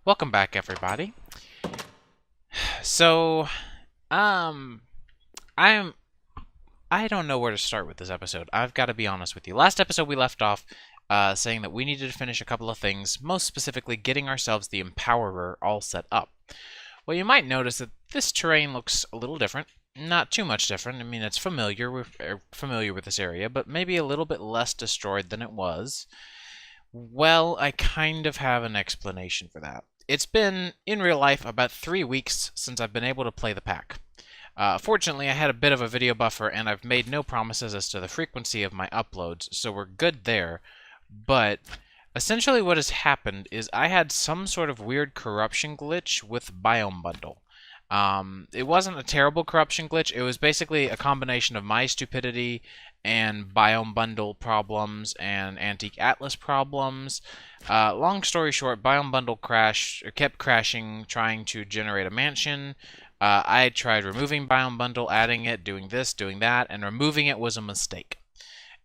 Welcome back, everybody. So, um, I'm I don't know where to start with this episode. I've got to be honest with you. Last episode we left off saying that we needed to finish a couple of things, most specifically getting ourselves the Empowerer all set up. Well, you might notice that this terrain looks a little different. Not too much different. I mean, it's familiar. We're familiar with this area, but maybe a little bit less destroyed than it was. Well, I kind of have an explanation for that. It's been, in real life, about 3 weeks since I've been able to play the pack. Fortunately, I had a bit of a video buffer, and I've made no promises as to the frequency of my uploads, so we're good there. But essentially what has happened is I had some sort of weird corruption glitch with Biome Bundle. It wasn't a terrible corruption glitch. It was basically a combination of my stupidity and Biome Bundle problems and Antique Atlas problems. Long story short, Biome Bundle kept crashing, trying to generate a mansion. I tried removing Biome Bundle, adding it, doing this, doing that, and removing it was a mistake.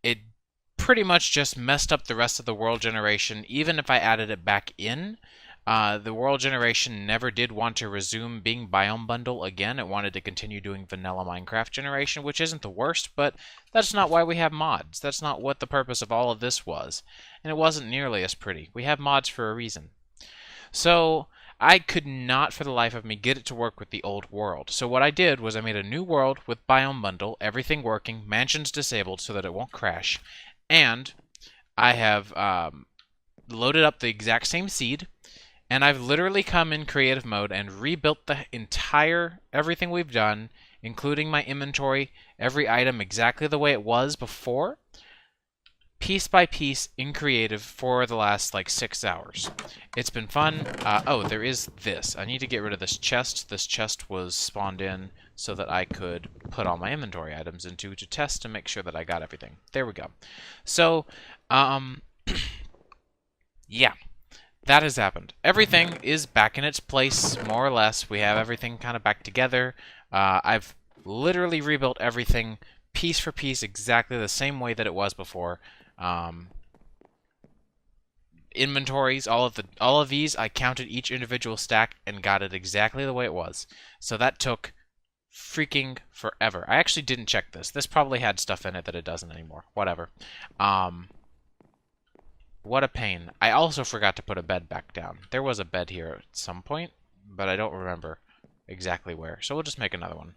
It pretty much just messed up the rest of the world generation, even if I added it back in. The world generation never did want to resume being Biome Bundle again. It wanted to continue doing vanilla Minecraft generation, which isn't the worst, but that's not why we have mods. That's not what the purpose of all of this was. And it wasn't nearly as pretty. We have mods for a reason. So I could not for the life of me get it to work with the old world. So what I did was I made a new world with Biome Bundle, everything working, mansions disabled so that it won't crash, and I have loaded up the exact same seed. And I've literally come in creative mode and rebuilt the entire everything we've done, including my inventory, every item exactly the way it was before, piece by piece in creative for the last like 6 hours. It's been fun. Oh, there is this. I need to get rid of this chest. This chest was spawned in so that I could put all my inventory items into to test to make sure that I got everything. There we go. So, yeah. That has happened. Everything is back in its place, more or less. We have everything kind of back together. I've literally rebuilt everything piece for piece exactly the same way that it was before. Inventories, all of these, I counted each individual stack and got it exactly the way it was. So that took freaking forever. I actually didn't check this. This probably had stuff in it that it doesn't anymore. Whatever. What a pain. I also forgot to put a bed back down. There was a bed here at some point, but I don't remember exactly where. So we'll just make another one.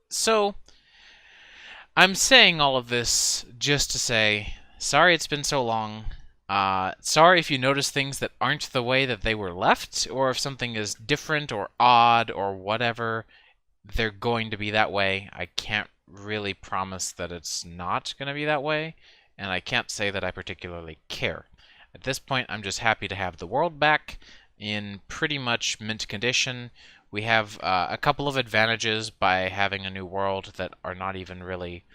So, I'm saying all of this just to say, sorry it's been so long. Sorry if you notice things that aren't the way that they were left, or if something is different or odd or whatever, they're going to be that way. I can't really promise that it's not going to be that way. And I can't say that I particularly care. At this point, I'm just happy to have the world back in pretty much mint condition. We have a couple of advantages by having a new world that are not even really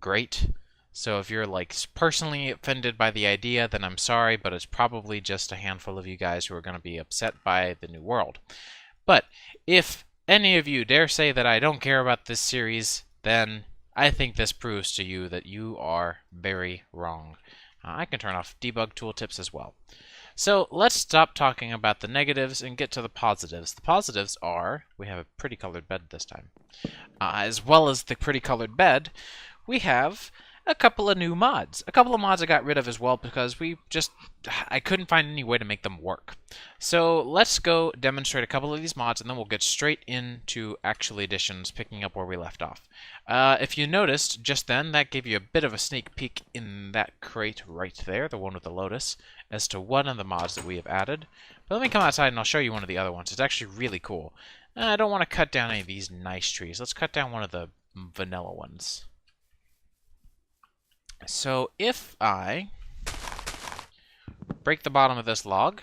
great. So if you're like personally offended by the idea, then I'm sorry, but it's probably just a handful of you guys who are going to be upset by the new world. But if any of you dare say that I don't care about this series, then I think this proves to you that you are very wrong. I can turn off debug tooltips as well. So let's stop talking about the negatives and get to the positives. The positives are, we have a pretty colored bed this time. As well as the pretty colored bed, we have a couple of new mods. A couple of mods I got rid of as well because I couldn't find any way to make them work. So let's go demonstrate a couple of these mods and then we'll get straight into actual additions, picking up where we left off. If you noticed just then, that gave you a bit of a sneak peek in that crate right there, the one with the lotus, as to one of the mods that we have added. But let me come outside and I'll show you one of the other ones. It's actually really cool. I don't want to cut down any of these nice trees. Let's cut down one of the vanilla ones. So if I break the bottom of this log,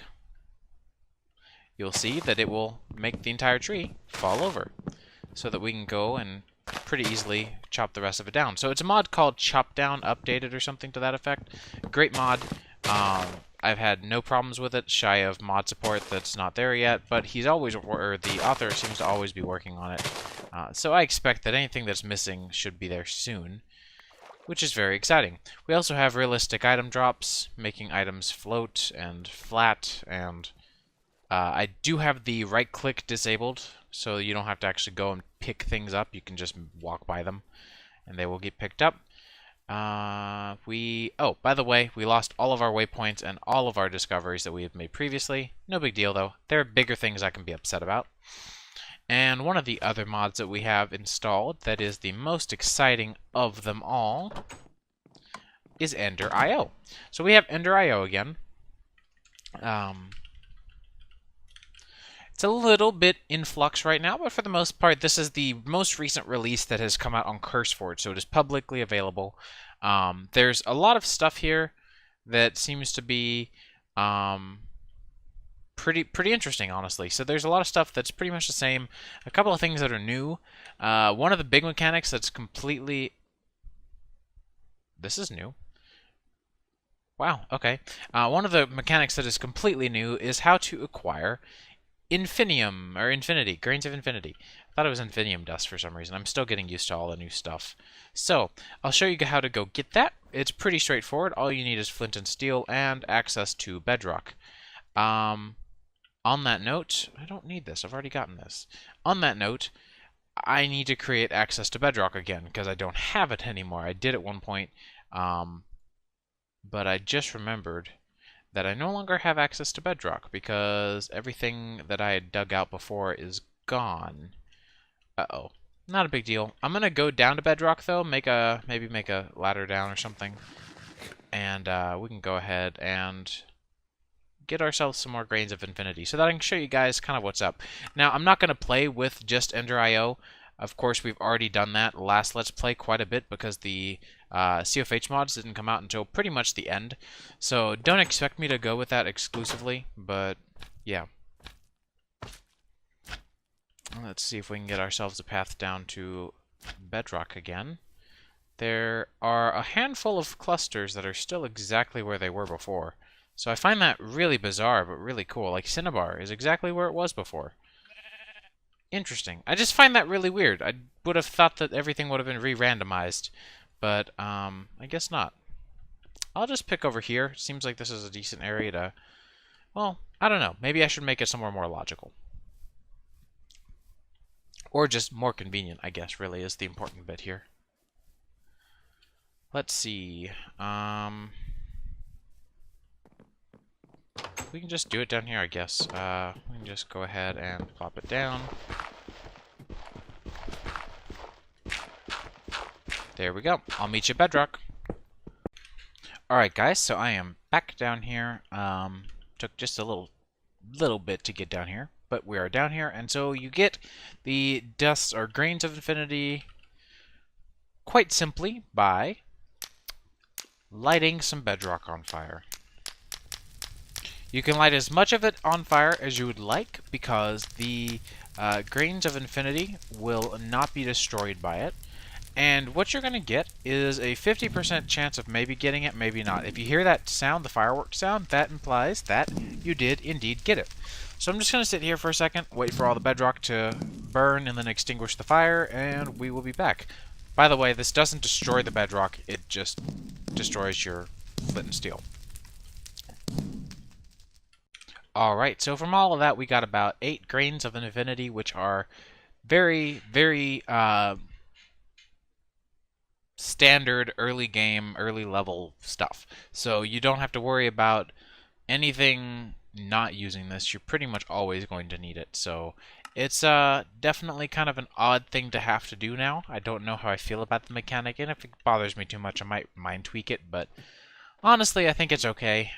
you'll see that it will make the entire tree fall over so that we can go and pretty easily chop the rest of it down. So it's a mod called Chop Down Updated or something to that effect. Great mod. I've had no problems with it, shy of mod support that's not there yet, but the author seems to always be working on it. So I expect that anything that's missing should be there soon, which is very exciting. We also have realistic item drops, making items float and flat and I do have the right click disabled, so you don't have to actually go and pick things up. You can just walk by them, and they will get picked up. Oh, by the way, we lost all of our waypoints and all of our discoveries that we had made previously. No big deal, though. There are bigger things I can be upset about. And one of the other mods that we have installed that is the most exciting of them all is Enderio. So we have Enderio again. It's a little bit in flux right now, but for the most part, this is the most recent release that has come out on CurseForge, so it is publicly available. There's a lot of stuff here that seems to be pretty interesting, honestly. So there's a lot of stuff that's pretty much the same. A couple of things that are new. One of the big mechanics that's completely... This is new. Wow, okay. One of the mechanics that is completely new is how to acquire Infinium, or Infinity, Grains of Infinity. I thought it was Infinium dust for some reason. I'm still getting used to all the new stuff. So, I'll show you how to go get that. It's pretty straightforward. All you need is flint and steel and access to Bedrock. On that note, I don't need this. I've already gotten this. On that note, I need to create access to Bedrock again, because I don't have it anymore. I did at one point, but I just remembered that I no longer have access to Bedrock because everything that I had dug out before is gone. Uh-oh. Not a big deal. I'm gonna go down to Bedrock though, maybe make a ladder down or something. And we can go ahead and get ourselves some more Grains of Infinity so that I can show you guys kind of what's up. Now, I'm not gonna play with just Enderio. Of course, we've already done that last Let's Play quite a bit because the CFH mods didn't come out until pretty much the end. So don't expect me to go with that exclusively, but yeah. Let's see if we can get ourselves a path down to Bedrock again. There are a handful of clusters that are still exactly where they were before. So I find that really bizarre, but really cool. Like Cinnabar is exactly where it was before. Interesting. I just find that really weird. I would have thought that everything would have been re-randomized, but I guess not. I'll just pick over here. Seems like this is a decent area to... Well, I don't know. Maybe I should make it somewhere more logical. Or just more convenient, I guess, really is the important bit here. Let's see. We can just do it down here, I guess. We can just go ahead and plop it down. There we go. I'll meet you at Bedrock. Alright guys, so I am back down here. Took just a little bit to get down here, but we are down here, and so you get the dust or Grains of Infinity quite simply by lighting some Bedrock on fire. You can light as much of it on fire as you would like because the Grains of Infinity will not be destroyed by it. And what you're going to get is a 50% chance of maybe getting it, maybe not. If you hear that sound, the fireworks sound, that implies that you did indeed get it. So I'm just going to sit here for a second, wait for all the Bedrock to burn, and then extinguish the fire, and we will be back. By the way, this doesn't destroy the Bedrock, it just destroys your flint and steel. Alright, so from all of that, we got about 8 Grains of Infinity, which are very, very standard early game, early level stuff. So you don't have to worry about anything not using this. You're pretty much always going to need it. So it's definitely kind of an odd thing to have to do now. I don't know how I feel about the mechanic, and if it bothers me too much, I might mind tweak it, but honestly, I think it's okay.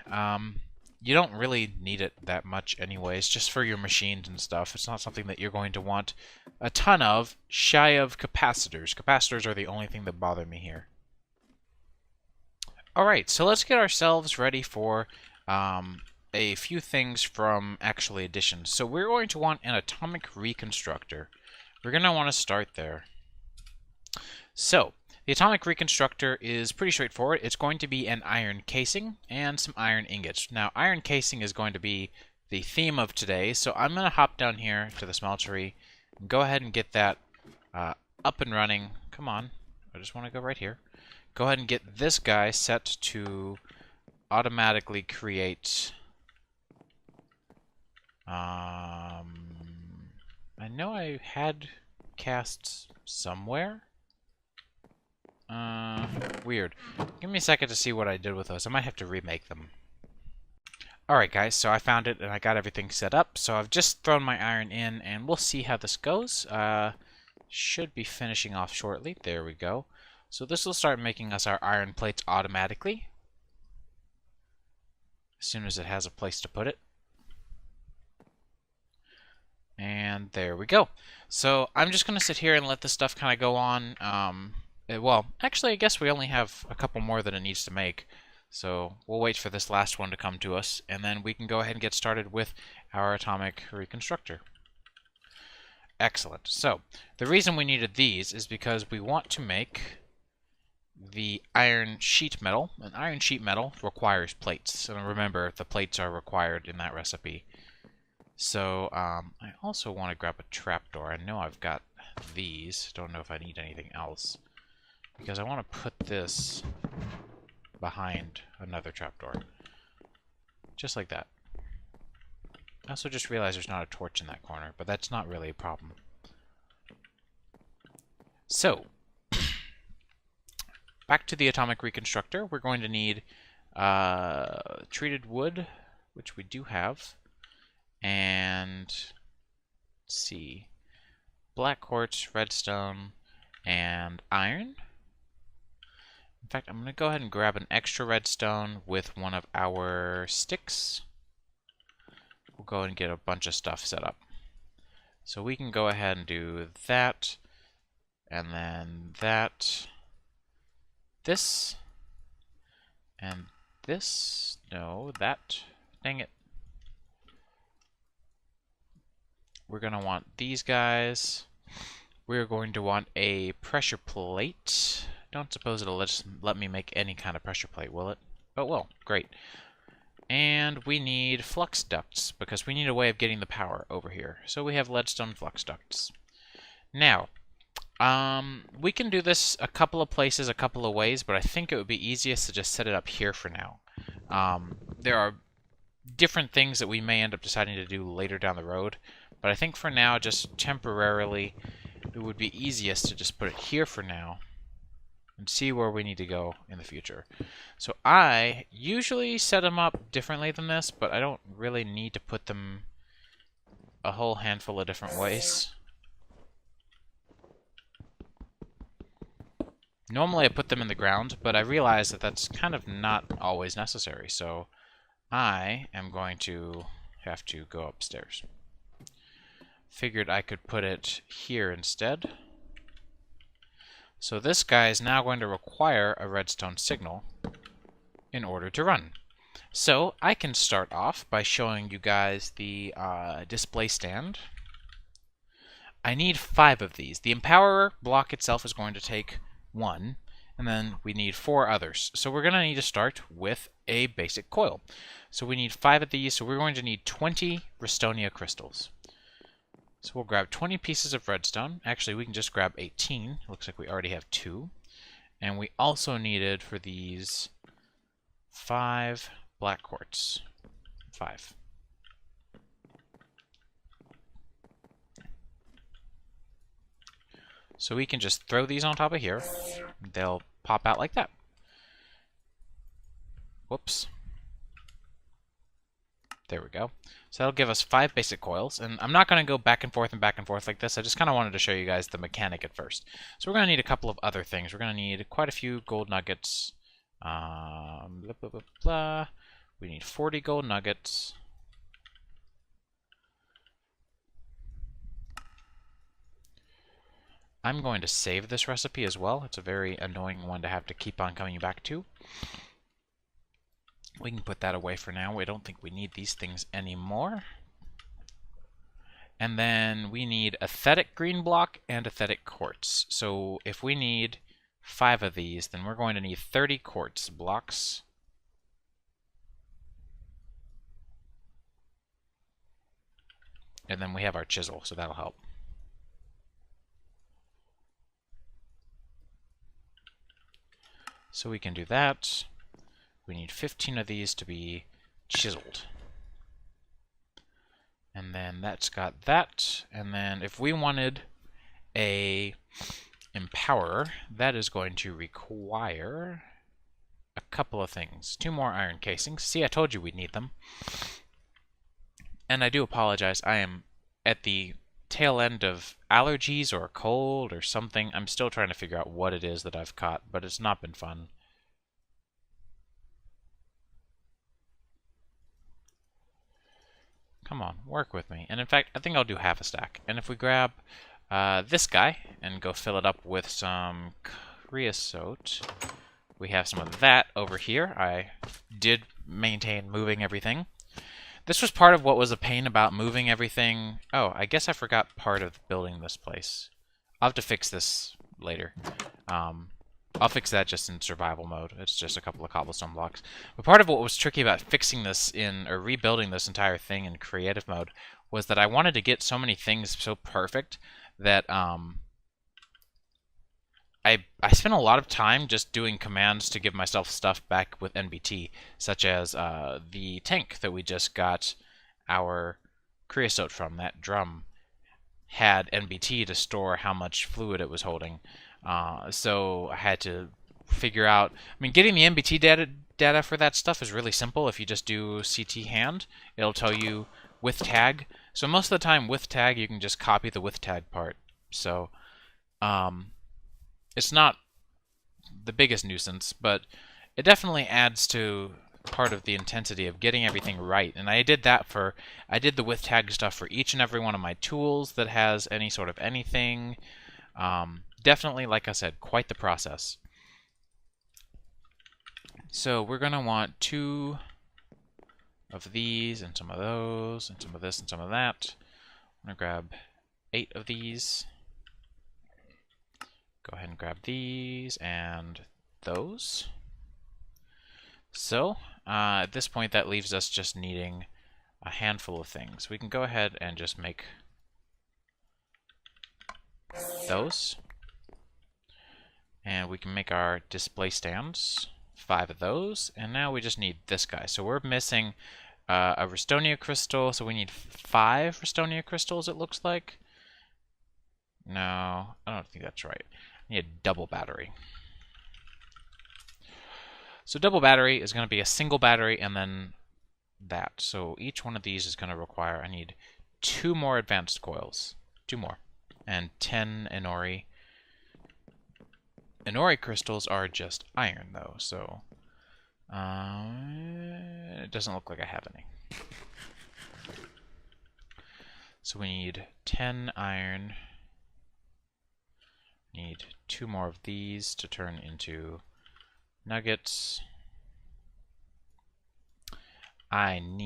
You don't really need it that much anyways, just for your machines and stuff. It's not something that you're going to want a ton of, shy of capacitors. Capacitors are the only thing that bother me here. Alright, so let's get ourselves ready for a few things from actually additions. So we're going to want an atomic reconstructor. We're going to want to start there. So, the atomic reconstructor is pretty straightforward. It's going to be an iron casing and some iron ingots. Now, iron casing is going to be the theme of today, so I'm going to hop down here to the smeltery and go ahead and get that up and running. Come on, I just want to go right here. Go ahead and get this guy set to automatically create I know I had casts somewhere. Weird. Give me a second to see what I did with those. I might have to remake them. Alright guys, so I found it and I got everything set up. So I've just thrown my iron in and we'll see how this goes. Should be finishing off shortly. There we go. So this will start making us our iron plates automatically. As soon as it has a place to put it. And there we go. So I'm just going to sit here and let this stuff kind of go on. Well, actually I guess we only have a couple more that it needs to make. So we'll wait for this last one to come to us, and then we can go ahead and get started with our atomic reconstructor. Excellent. So the reason we needed these is because we want to make the iron sheet metal. And iron sheet metal requires plates. And remember, the plates are required in that recipe. So I also want to grab a trapdoor. I know I've got these. Don't know if I need anything else. Because I want to put this behind another trapdoor. Just like that. I also just realized there's not a torch in that corner, but that's not really a problem. So, back to the atomic reconstructor. We're going to need treated wood, which we do have, and let's see, black quartz, redstone, and iron. In fact, I'm going to go ahead and grab an extra redstone with one of our sticks. We'll go and get a bunch of stuff set up. So we can go ahead and do that, and then that, this, and this, no, that, dang it. We're going to want these guys. We're going to want a pressure plate. Don't suppose it'll let me make any kind of pressure plate, will it? Oh, well, great. And we need flux ducts, because we need a way of getting the power over here. So we have leadstone flux ducts. Now, we can do this a couple of places, a couple of ways, but I think it would be easiest to just set it up here for now. There are different things that we may end up deciding to do later down the road, but I think for now, just temporarily, it would be easiest to just put it here for now and see where we need to go in the future. So I usually set them up differently than this, but I don't really need to put them a whole handful of different ways. Normally I put them in the ground, but I realize that that's kind of not always necessary, so I am going to have to go upstairs. Figured I could put it here instead. So this guy is now going to require a redstone signal in order to run. So I can start off by showing you guys the display stand. I need 5 of these. The empower block itself is going to take 1, and then we need 4 others. So we're going to need to start with a basic coil. So we need 5 of these, so we're going to need 20 Restonia crystals. So we'll grab 20 pieces of redstone. Actually, we can just grab 18. Looks like we already have 2. And we also needed for these 5 black quartz. 5. So we can just throw these on top of here. They'll pop out like that. Whoops. There we go. So that'll give us 5 basic coils, and I'm not going to go back and forth like this. I just kind of wanted to show you guys the mechanic at first. So we're going to need a couple of other things. We're going to need quite a few gold nuggets. Blah, blah, blah, blah. We need 40 gold nuggets. I'm going to save this recipe as well. It's a very annoying one to have to keep on coming back to. We can put that away for now. We don't think we need these things anymore. And then we need aesthetic green block and aesthetic quartz. So if we need 5 of these, then we're going to need 30 quartz blocks. And then we have our chisel, so that'll help. So we can do that. We need 15 of these to be chiseled. And then that's got that. And then if we wanted a empowerer, that is going to require a couple of things. 2 more iron casings. See, I told you we'd need them. And I do apologize. I am at the tail end of allergies or a cold or something. I'm still trying to figure out what it is that I've caught, but it's not been fun. Come on, work with me. And in fact, I think I'll do half a stack. And if we grab this guy and go fill it up with some creosote, we have some of that over here. I did maintain moving everything. This was part of what was a pain about moving everything. Oh, I guess I forgot part of building this place. I'll have to fix this later. I'll fix that just in survival mode. It's just a couple of cobblestone blocks. But part of what was tricky about fixing this or rebuilding this entire thing in creative mode was that I wanted to get so many things so perfect that I spent a lot of time just doing commands to give myself stuff back with NBT, such as the tank that we just got our creosote from. That drum had NBT to store how much fluid it was holding. So I had to figure out... I mean, getting the NBT data for that stuff is really simple. If you just do CT hand, it'll tell you with tag. So most of the time with tag, you can just copy the with tag part. So it's not the biggest nuisance, but it definitely adds to part of the intensity of getting everything right. And I did the with tag stuff for each and every one of my tools that has any sort of anything. Definitely, like I said, quite the process. So we're going to want 2 of these and some of those and some of this and some of that. I'm going to grab 8 of these. Go ahead and grab these and those. So at this point, that leaves us just needing a handful of things. We can go ahead and just make those. And we can make our display stands, 5 of those, and now we just need this guy. So we're missing a Restonia crystal, so we need 5 Restonia crystals, it looks like. No, I don't think that's right. I need a double battery. So double battery is going to be a single battery and then that. So each one of these is going to require, I need 2 more advanced coils. 2 more. And 10 Enori. Enori crystals are just iron, though, so it doesn't look like I have any. So we need 10 iron. Need 2 more of these to turn into nuggets. I'm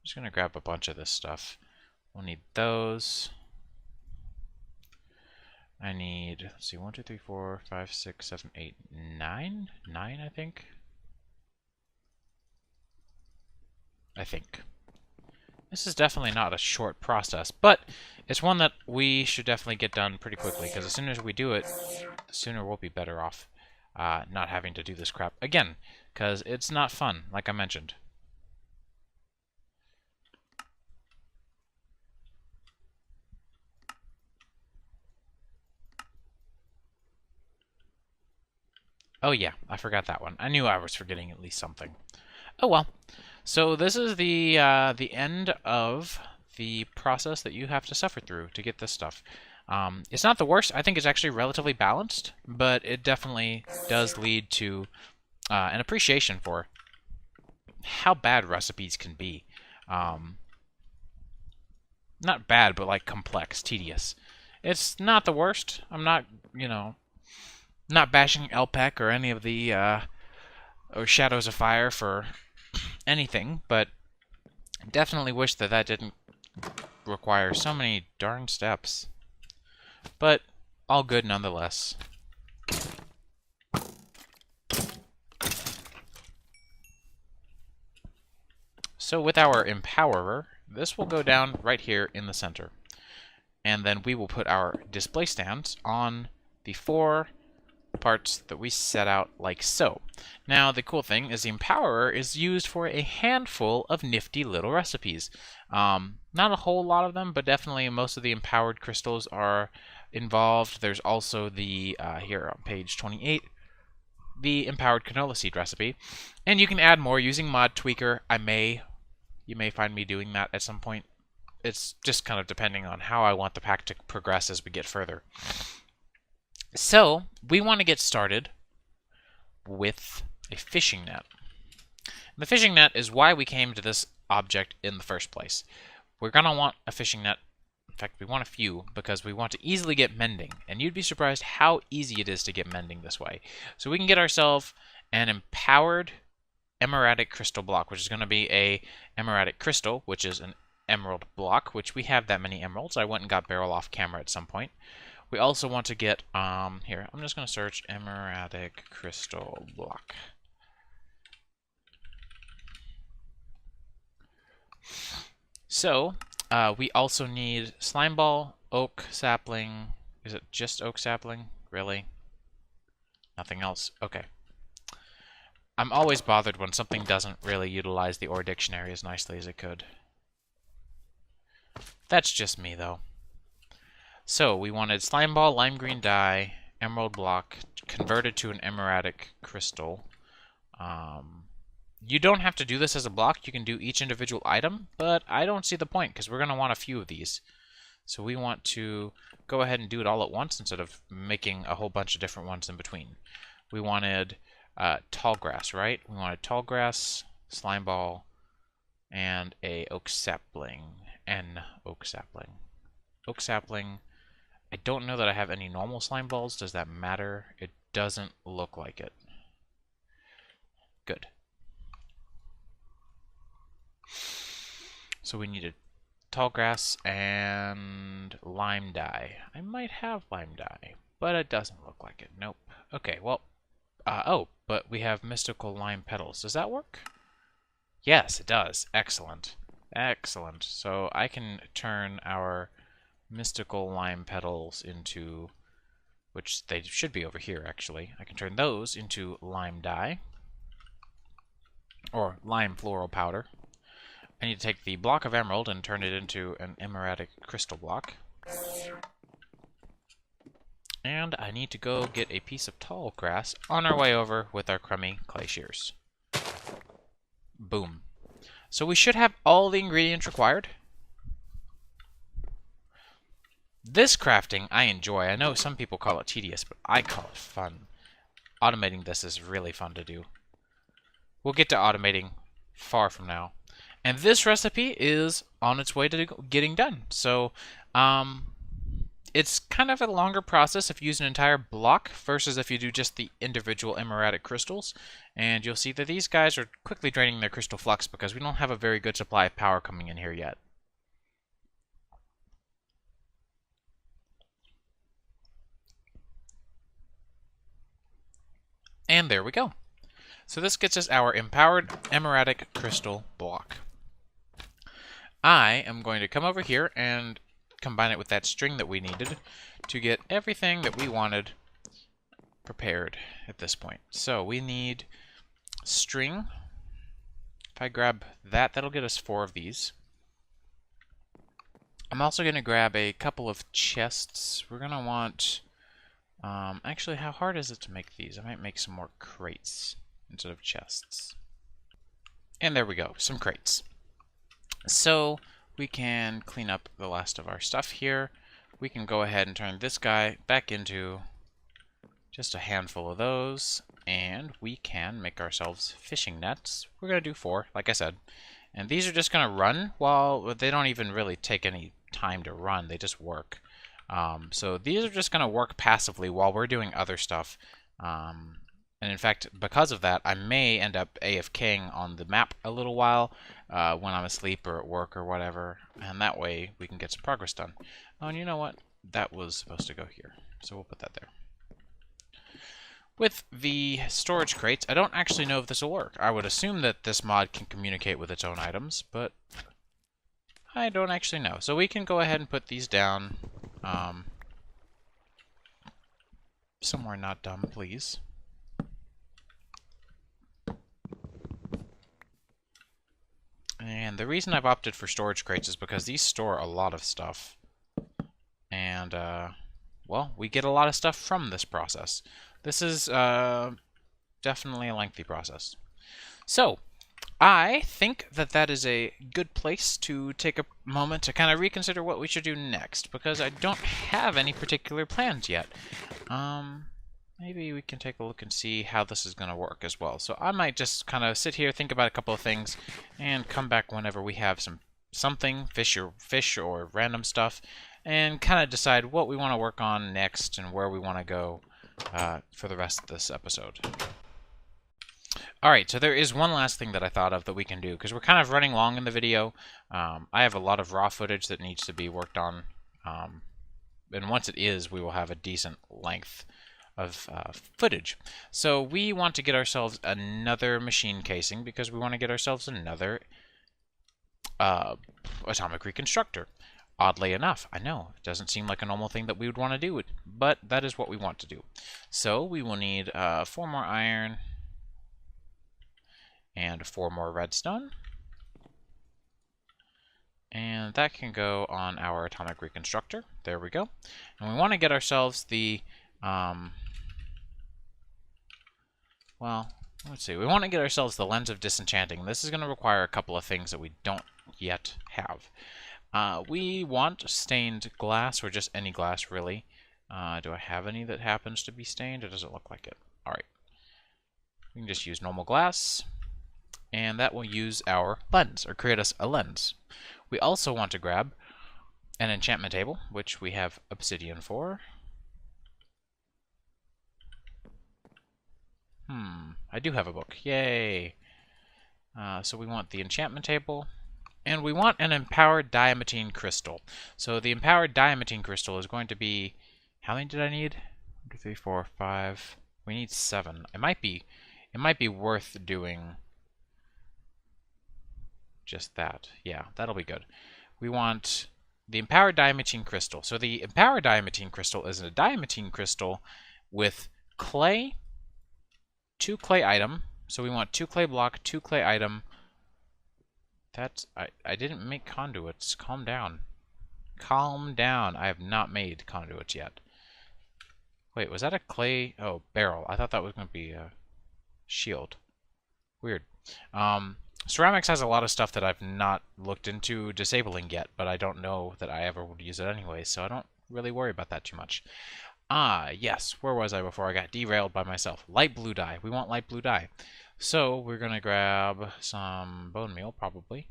just going to grab a bunch of this stuff. We'll need those. I need, let's see, 1, 2, 3, 4, 5, 6, 7, 8, 9? 9, I think. This is definitely not a short process, but it's one that we should definitely get done pretty quickly, because as soon as we do it, the sooner we'll be better off not having to do this crap again, because it's not fun, like I mentioned. Oh yeah, I forgot that one. I knew I was forgetting at least something. Oh well. So this is the end of the process that you have to suffer through to get this stuff. It's not the worst. I think it's actually relatively balanced, but it definitely does lead to an appreciation for how bad recipes can be. Not bad, but like complex, tedious. It's not the worst. I'm not, not bashing LPEC or any of the or Shadows of Fire for anything, but definitely wish that that didn't require so many darn steps. But all good nonetheless. So with our Empowerer, this will go down right here in the center. And then we will put our display stands on the 4 parts that we set out like so. Now, the cool thing is the Empowerer is used for a handful of nifty little recipes. Not a whole lot of them, but definitely most of the empowered crystals are involved. There's also the, here on page 28, the empowered canola seed recipe. And you can add more using Mod Tweaker. You may find me doing that at some point. It's just kind of depending on how I want the pack to progress as we get further. So, we want to get started with a fishing net. And the fishing net is why we came to this object in the first place. We're going to want a fishing net. In fact, we want a few because we want to easily get mending. And you'd be surprised how easy it is to get mending this way. So we can get ourselves an empowered emeradic crystal block, which is going to be a emeradic crystal, which is an emerald block, which we have that many emeralds. I went and got barrel off camera at some point. We also want to get, here, I'm just going to search emeradic crystal block. So, we also need slime ball, oak sapling. Is it just oak sapling? Really? Nothing else? Okay. I'm always bothered when something doesn't really utilize the ore dictionary as nicely as it could. That's just me, though. So, we wanted slime ball, lime green dye, emerald block, converted to an emeradic crystal. You don't have to do this as a block. You can do each individual item, but I don't see the point because we're going to want a few of these. So we want to go ahead and do it all at once instead of making a whole bunch of different ones in between. We wanted tall grass, right? We wanted tall grass, slime ball, and a oak sapling. Oak sapling. Oak sapling. I don't know that I have any normal slime balls. Does that matter? It doesn't look like it. Good. So we needed tall grass and lime dye. I might have lime dye, but it doesn't look like it. Nope. Okay, well, oh, but we have mystical lime petals. Does that work? Yes, it does. Excellent. Excellent. So I can turn our mystical lime petals into, which they should be over here actually. I can turn those into lime dye, or lime floral powder. I need to take the block of emerald and turn it into an emeradic crystal block. And I need to go get a piece of tall grass on our way over with our crummy clay shears. Boom. So we should have all the ingredients required. This crafting I enjoy. I know some people call it tedious, but I call it fun. Automating this is really fun to do. We'll get to automating far from now. And this recipe is on its way to getting done. So, it's kind of a longer process if you use an entire block versus if you do just the individual emeradic crystals. And you'll see that these guys are quickly draining their crystal flux because we don't have a very good supply of power coming in here yet. And there we go. So this gets us our empowered emeradic crystal block. I am going to come over here and combine it with that string that we needed to get everything that we wanted prepared at this point. So we need string. If I grab that, that'll get us 4 of these. I'm also going to grab a couple of chests. We're going to want... actually, how hard is it to make these? I might make some more crates instead of chests. And there we go, some crates. So we can clean up the last of our stuff here. We can go ahead and turn this guy back into just a handful of those. And we can make ourselves fishing nets. We're going to do 4, like I said. And these are just going to run while they don't even really take any time to run. They just work. So these are just going to work passively while we're doing other stuff. And in fact, because of that, I may end up AFKing on the map a little while when I'm asleep or at work or whatever. And that way we can get some progress done. Oh, and you know what? That was supposed to go here. So we'll put that there. With the storage crates, I don't actually know if this will work. I would assume that this mod can communicate with its own items, but I don't actually know. So we can go ahead and put these down. somewhere not dumb, please. And the reason I've opted for storage crates is because these store a lot of stuff. And, well, we get a lot of stuff from this process. This is definitely a lengthy process. So, I think that that is a good place to take a moment to kind of reconsider what we should do next, because I don't have any particular plans yet. Maybe we can take a look and see how this is going to work as well. So I might just kind of sit here, think about a couple of things, and come back whenever we have something, fish or random stuff, and kind of decide what we want to work on next and where we want to go for the rest of this episode. Alright, so there is one last thing that I thought of that we can do, because we're kind of running long in the video. I have a lot of raw footage that needs to be worked on, and once it is, we will have a decent length of footage. So we want to get ourselves another machine casing, because we want to get ourselves another atomic reconstructor. Oddly enough, I know, it doesn't seem like a normal thing that we would want to do, but that is what we want to do. So we will need 4 more iron, and 4 more redstone. And that can go on our atomic reconstructor. There we go. And we want to get ourselves the, well, let's see. We want to get ourselves the lens of disenchanting. This is going to require a couple of things that we don't yet have. We want stained glass, or just any glass, really. Do I have any that happens to be stained, or does it look like it? Alright. We can just use normal glass. And that will use our lens, or create us a lens. We also want to grab an enchantment table, which we have obsidian for. I do have a book. Yay! So we want the enchantment table, and we want an empowered diamantine crystal. So the empowered diamantine crystal is going to be, how many did I need? 1, 2, 3, 4, 5. We need 7. It might be worth doing just that. Yeah, that'll be good. We want the empowered diamantine crystal. So the empowered diamantine crystal is a diamantine crystal with clay, 2 clay item. So we want 2 clay block, 2 clay item. That's, I didn't make conduits. Calm down. Calm down. I have not made conduits yet. Wait, was that a clay? Oh, barrel. I thought that was going to be a shield. Weird. Ceramics has a lot of stuff that I've not looked into disabling yet, but I don't know that I ever would use it anyway, so I don't really worry about that too much. Yes, where was I before I got derailed by myself? Light blue dye. We want light blue dye. So we're going to grab some bone meal, probably.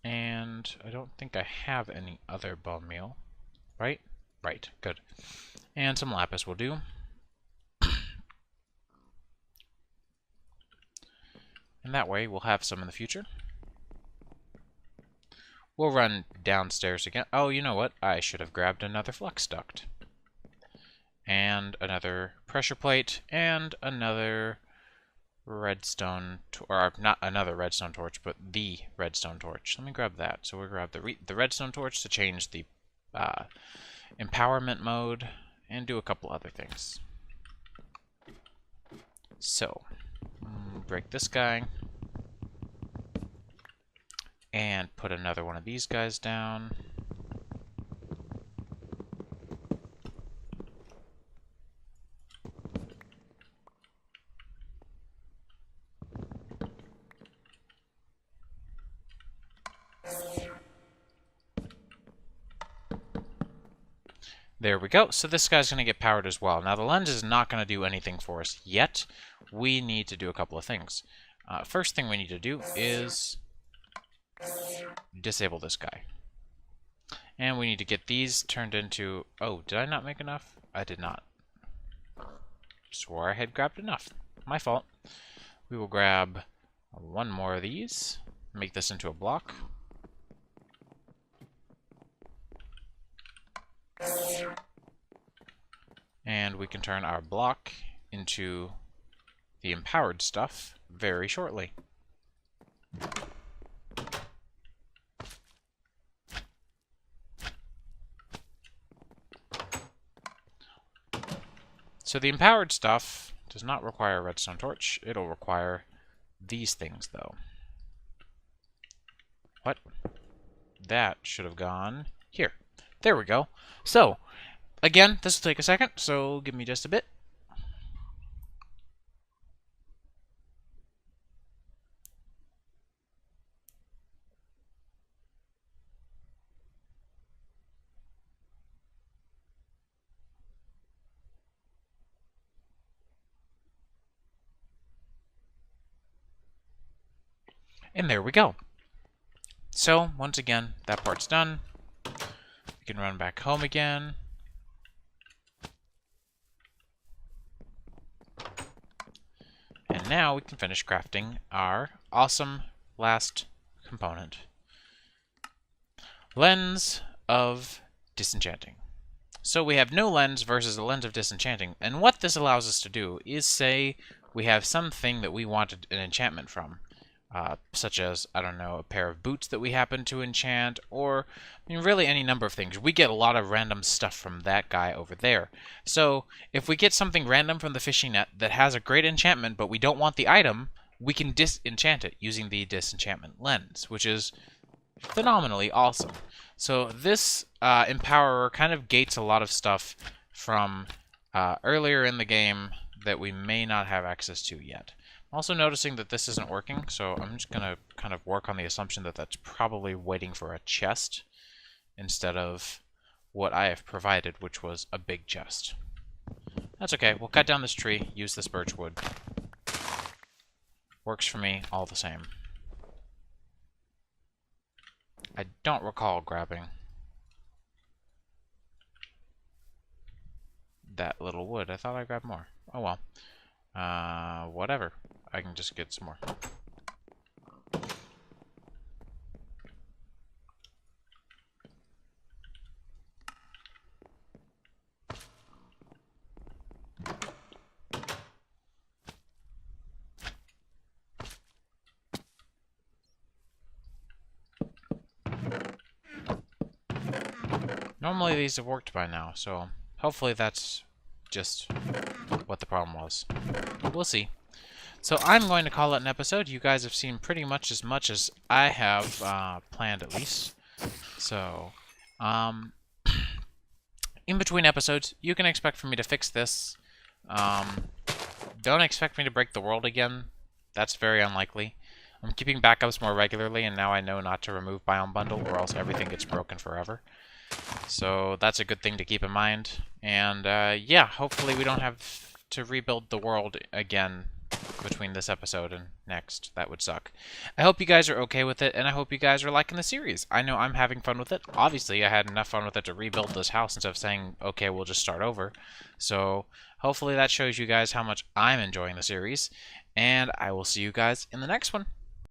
And I don't think I have any other bone meal, right? Right, good. And some lapis will do. And that way, we'll have some in the future. We'll run downstairs again. Oh, you know what? I should have grabbed another flux duct. And another pressure plate. And another redstone... or not another redstone torch, but the redstone torch. Let me grab that. So we'll grab the redstone torch to change the empowerment mode. And do a couple other things. So... break this guy, and put another one of these guys down. There we go. So this guy's going to get powered as well. Now the lens is not going to do anything for us yet. We need to do a couple of things. First thing we need to do is disable this guy. And we need to get these turned into... Oh, did I not make enough? I did not. Swore I had grabbed enough. My fault. We will grab 1 more of these. Make this into a block. And we can turn our block into the empowered stuff very shortly. So the empowered stuff does not require a redstone torch. It'll require these things, though. What? That should have gone here. There we go. So, again, this will take a second, so give me just a bit. And there we go. So, once again, that part's done. We can run back home again. And now we can finish crafting our awesome last component. Lens of Disenchanting. So we have no lens versus a lens of disenchanting. And what this allows us to do is say we have something that we wanted an enchantment from. Such as, I don't know, a pair of boots that we happen to enchant, or I mean, really any number of things. We get a lot of random stuff from that guy over there. So if we get something random from the fishing net that has a great enchantment, but we don't want the item, we can disenchant it using the disenchantment lens, which is phenomenally awesome. So this Empowerer kind of gates a lot of stuff from earlier in the game that we may not have access to yet. I'm also noticing that this isn't working, so I'm just going to kind of work on the assumption that that's probably waiting for a chest instead of what I have provided, which was a big chest. That's okay. We'll cut down this tree, use this birch wood. Works for me all the same. I don't recall grabbing that little wood. I thought I grabbed more. Oh well. Whatever. I can just get some more. Normally these have worked by now, so hopefully that's just what the problem was. We'll see. So I'm going to call it an episode. You guys have seen pretty much as I have planned, at least. So, in between episodes, you can expect for me to fix this. Don't expect me to break the world again. That's very unlikely. I'm keeping backups more regularly, and now I know not to remove Biome Bundle, or else everything gets broken forever. So that's a good thing to keep in mind. And yeah, hopefully we don't have to rebuild the world again between this episode and next. That would suck. I hope you guys are okay with it, and I hope you guys are liking the series. I know I'm having fun with it. Obviously, I had enough fun with it to rebuild this house instead of saying, okay, we'll just start over. So hopefully that shows you guys how much I'm enjoying the series, and I will see you guys in the next one.